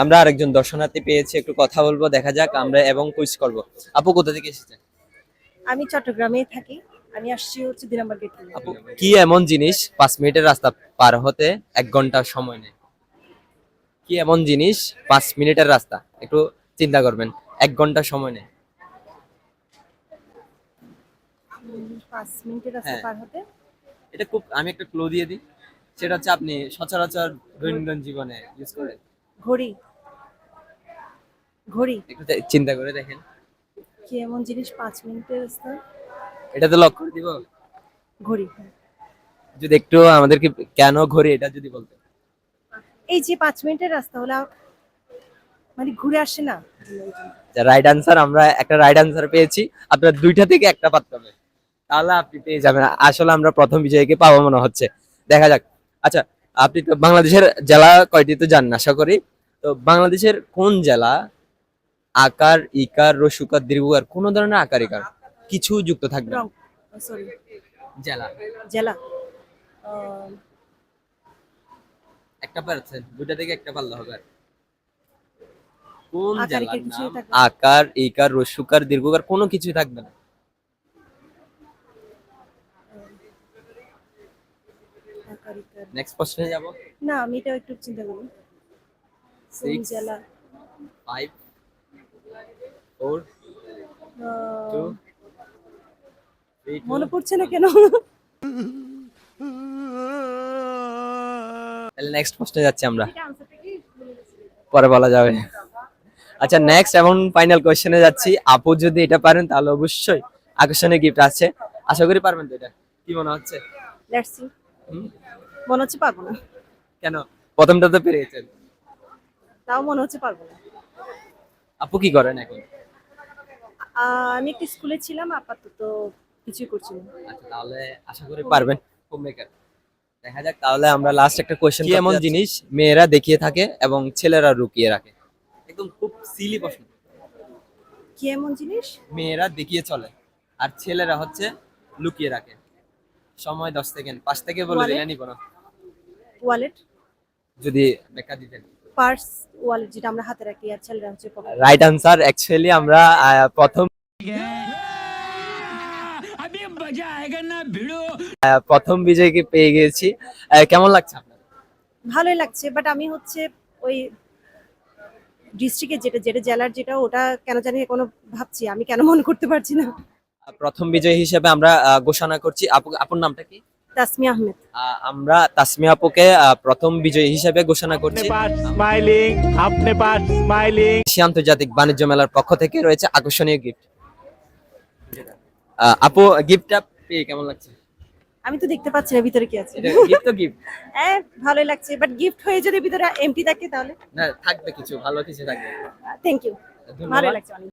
আমরা আরেকজন দর্শনার্থী পেয়েছি, একটু কথা বলবো, দেখা যাক আমরা এবং কুইজ করব। আপু কোথা থেকে এসেছেন? আমি চট্টগ্রামেই থাকি। আমি আসছি হচ্ছে ২ নম্বর গেট থেকে। আপু কি এমন জিনিস 5 মিনিটের রাস্তা পার হতে 1 ঘন্টা সময় নেয়? কি এমন জিনিস 5 মিনিটের রাস্তা, একটু চিন্তা করবেন, 1 ঘন্টা সময় নেয়? ৫ মিনিটের রাস্তা হ্যাঁ, পার হতে এটা খুব, আমি একটা ক্লু দিয়ে দিই, সেটা হচ্ছে আপনি সচরাচর দৈনন্দিন জীবনে ইউজ করেন। ঘড়ি। ঘড়ি। একটু চিন্তা করে দেখেন। কি এমন জিনিস ৫ মিনিটের রাস্তা? এটা তো লক করে দিব। ঘড়ি। যদি একটু আমাদেরকে কেন ঘড়ি এটা যদি বলতেন। এই যে ৫ মিনিটের রাস্তা হলো মানে ঘুরে আসে না? রাইট আনসার, আমরা একটা রাইট আনসার পেয়েছি। আপনার দুইটা থেকে একটা পারতে হবে, তাহলে আপনি পেয়ে যাবেন। আসলে আমরা প্রথম বিজয়ীকে পাবো মনে হচ্ছে, দেখা যাক। আচ্ছা, আপনি তো বাংলাদেশের জেলা কয়টি তো জানেন আশা করি। তো বাংলাদেশের কোন জেলা আকার ইকার রসুকার দীর্ঘকার কোন ধরনের আকার ইকার কিছু যুক্ত থাকবে না? রং সরি জেলা। জেলা। আহ, একটা পারছেন, দুইটা থেকে একটা পারলে হবে। আর কোন আকার জেলার ইকার কিছুই নাম থাকবে না। আকার ইকার রসুকার দীর্ঘকার কোনো কিছুই থাকবে না? আকার ইকার। নেক্সট প্রশ্নে যাব। না আমি এটা একটু চিন্তা করি। কোন 6 জেলা? 5 4 2 আহ, 3 2। মনে পড়ছে না কেন? তাহলে নেক্সট প্রশ্নে যাচ্ছি আমরা, এটা আনসারটা কি ভুলে গেছি। পরে বলা যাবে। আচ্ছা, নেক্সট এবং ফাইনাল কোশ্চেনে যাচ্ছি। আপু যদি এটা পারেন তাহলে অবশ্যই আকর্ষণীয় গিফট আছে, আশা করি পারবেন তো। এটা কি মনে হচ্ছে? Let's see. হুম? মনে হচ্ছে পারবো না। কেন? প্রথমটা তো পেরেছেন। তাও মনে হচ্ছে পারবো না। আপু কি করেন এখন? আমি একটা স্কুলে ছিলাম, আপাতত কিছুই করছি না। আচ্ছা, তাহলে আশা করি পারবেন। Home maker. দেখা যাক, তাহলে আমরা লাস্ট একটা কোশ্চেন। কি এমন জিনিস মেয়েরা দেখিয়ে থাকে এবং ছেলেরা লুকিয়ে রাখে? একদম খুব সিলি প্রশ্ন। কি এমন জিনিস? মেয়েরা দেখিয়ে চলে আর ছেলেরা হচ্ছে লুকিয়ে রাখে। সময় 10 সেকেন্ড, 5 থেকে বলে ওয়ালেট। দিলেন কোনো ওয়ালেট। যদি ব্যাখ্যা দিতেন। পার্স। ওয়ালেট যেটা আমরা হাতে রাখি আর ছেলেরা হচ্ছে পকেটে। Right answer. অ্যাকচুয়ালি আমরা প্রথম বিজয়কে পেয়ে গেছি। কেমন লাগছে আপনার? ভালোই লাগছে, বাট আমি হচ্ছে ওই ডিস্ট্রিক্টের যেটা যেটা জেলার যেটা ওটা কেন জানি কোনো ভাবছি আমি কেন মনে করতে পারছি না। প্রথম বিজয় হিসেবে আমরা ঘোষণা করছি আপুর নামটা কি? তাসমিয়া আহমেদ। আমরা তাসমিয়া আপুকে প্রথম বিজয়ী হিসেবে ঘোষণা করছি। স্মাইলিং আপনি পাস স্মাইলিং। এশিয়া আন্তর্জাতিক বাণিজ্য মেলার পক্ষ থেকে রয়েছে আকর্ষণীয় গিফট। আপু, গিফটটা পেয়ে কেমন লাগছে? আমি তো দেখতে পাচ্ছি না ভিতরে কি আছে। এটা গিফট তো গিফট হ্যাঁ ভালোই লাগছে, বাট গিফট হয়ে যদি ভিতরে এমটি থাকে তাহলে। না, থাকবে কিছু ভালো কিছু থাকবে। Thank you. ভালোই ধন্যবাদ। লাগছে অনেক।